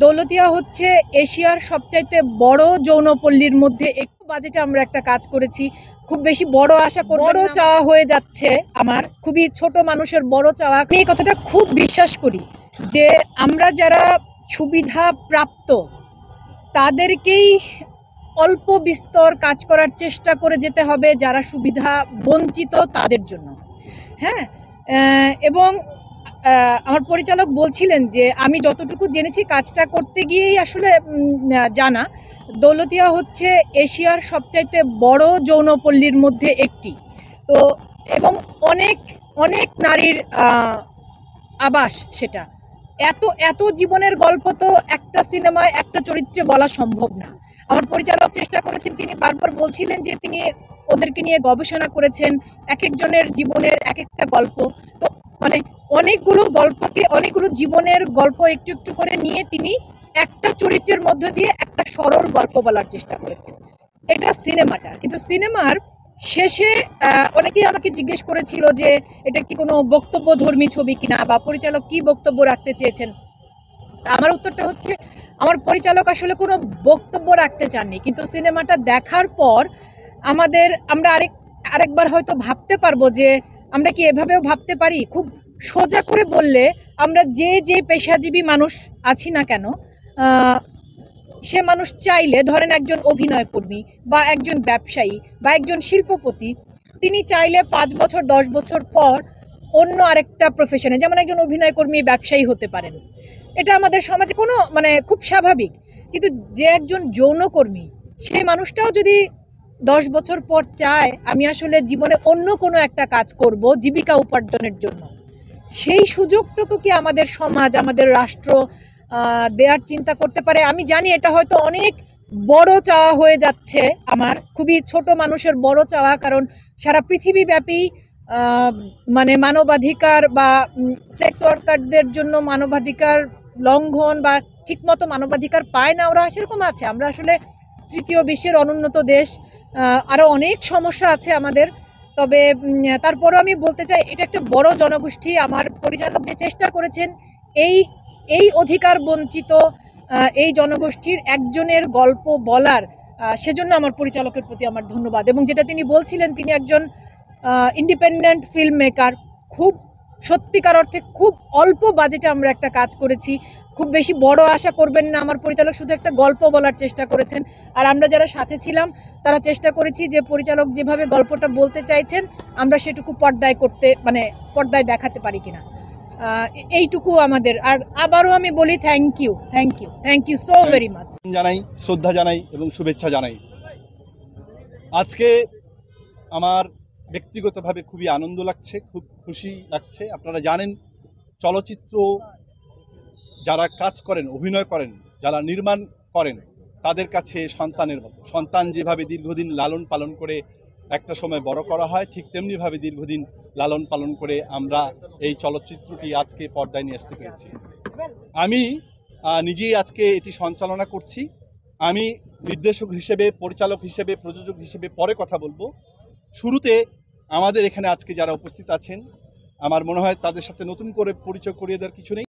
দৌলতদিয়া হচ্ছে এশিয়ার সবচাইতে বড় যৌনপল্লীর মধ্যে একটু বাজেটে আমরা একটা কাজ করেছি। খুব বেশি বড় আশা করবেন না, বড় চাওয়া হয়ে যাচ্ছে আমার। খুবই ছোট মানুষের বড় চাওয়া। আমি এই কথাটা খুব বিশ্বাস করি যে আমরা যারা সুবিধা প্রাপ্ত তাদেরকেই অল্প বিস্তর কাজ করার চেষ্টা করে যেতে হবে যারা সুবিধা বঞ্চিত তাদের জন্য। হ্যাঁ, এবং আমার পরিচালক বলছিলেন যে আমি যতটুকু জেনেছি কাজটা করতে গিয়েই আসলে জানা, দৌলতদিয়া হচ্ছে এশিয়ার সবচাইতে বড় যৌনপল্লীর মধ্যে একটি। তো এবং অনেক অনেক নারীর আবাস সেটা। এত এত জীবনের গল্প তো একটা সিনেমায় একটা চরিত্রে বলা সম্ভব না। আমার পরিচালক চেষ্টা করেছেন, তিনি বারবার বলছিলেন যে তিনি ওদেরকে নিয়ে গবেষণা করেছেন, এক একজনের জীবনের এক একটা গল্প। তো মানে অনেকগুলো জীবনের গল্প একটু একটু করে নিয়ে তিনি একটা চরিত্রের মধ্য দিয়ে একটা সরল গল্প বলার চেষ্টা করেছেন। এটা সিনেমাটা, কিন্তু সিনেমার শেষে অনেকেই আমাকে জিজ্ঞেস করেছিল যে এটা কি কোনো বক্তব্যধর্মী ছবি কিনা বা পরিচালক কি বক্তব্য রাখতে চেয়েছেন। আমার উত্তরটা হচ্ছে, আমার পরিচালক আসলে কোনো বক্তব্য রাখতে চাননি, কিন্তু সিনেমাটা দেখার পর আমরা আরেকবার হয়তো ভাবতে পারবো যে আমরা কি এভাবেও ভাবতে পারি। খুব সোজা করে বললে, আমরা যে পেশাজীবী মানুষ আছি না কেন, সে মানুষ চাইলে, ধরেন একজন অভিনয় কর্মী বা একজন ব্যবসায়ী বা একজন শিল্পপতি, তিনি চাইলে 5 বছর 10 বছর পর অন্য আরেকটা প্রফেশনে, যেমন একজন অভিনয় কর্মী ব্যবসায়ী হতে পারেন। এটা আমাদের সমাজে কোনো খুব স্বাভাবিক। কিন্তু যে একজন যৌনকর্মী, সেই মানুষটাও যদি 10 বছর পর চায় আমি আসলে জীবনে অন্য কোনো একটা কাজ করব জীবিকা উপার্জনের জন্য, সেই সুযোগটুকু কি আমাদের সমাজ, আমাদের রাষ্ট্র দেওয়ার চিন্তা করতে পারে? আমি জানি এটা হয়তো অনেক বড় চাওয়া হয়ে যাচ্ছে আমার, খুবই ছোট মানুষের বড় চাওয়া, কারণ সারা পৃথিবীব্যাপী মানবাধিকার বা সেক্স ওয়ার্কারদের জন্য মানবাধিকার লঙ্ঘন বা ঠিকমতো মানবাধিকার পায় না ওরা, সেরকম আছে। আমরা আসলে তৃতীয় বিশ্বের অনুন্নত দেশ, আরও অনেক সমস্যা আছে আমাদের। তবে তারপরও আমি বলতে চাই, এটা একটা বড় জনগোষ্ঠী। আমার পরিচালক যে চেষ্টা করেছেন এই অধিকার বঞ্চিত এই জনগোষ্ঠীর একজনের গল্প বলার, সেজন্য আমার পরিচালকের প্রতি আমার ধন্যবাদ। এবং যেটা তিনি বলছিলেন, তিনি একজন ইন্ডিপেন্ডেন্ট ফিল্ম মেকার। খুব সত্যিকার অর্থে খুব অল্প বাজেটে আমরা একটা কাজ করেছি। খুব বেশি বড় আশা করবেন না, আমার পরিচালক শুধু একটা গল্প বলার চেষ্টা করেছেন। আর আমরা যারা সাথে ছিলাম তারা চেষ্টা করেছি যে পরিচালক যেভাবে গল্পটা বলতে চাইছেন আমরা সেটুকু পর্দায় দেখাতে পারি কিনা, এইটুকু আমাদের। আর আবারও আমি বলি thank you so very much. জানাই, শ্রদ্ধা জানাই এবং শুভেচ্ছা জানাই। আজকে আমার ব্যক্তিগতভাবে খুবই আনন্দ লাগছে, খুব খুশি লাগছে। আপনারা জানেন, চলচ্চিত্র যারা কাজ করেন, অভিনয় করেন, যারা নির্মাণ করেন, তাদের কাছে সন্তানের মতো। সন্তান যেভাবে দীর্ঘদিন লালন পালন করে একটা সময় বড় করা হয়, ঠিক তেমনিভাবে দীর্ঘদিন লালন পালন করে আমরা এই চলচ্চিত্রটি আজকে পর্দায় নিয়ে আসতে পেরেছি। আমি নিজেই আজকে এটি সঞ্চালনা করছি। আমি নির্দেশক হিসেবে, পরিচালক হিসেবে, প্রযোজক হিসেবে পরে কথা বলবো। শুরুতে আমাদের এখানে আজকে যারা উপস্থিত আছেন, আমার মনে হয় তাদের সাথে নতুন করে পরিচয় করিয়ে দেওয়ার কিছু নেই।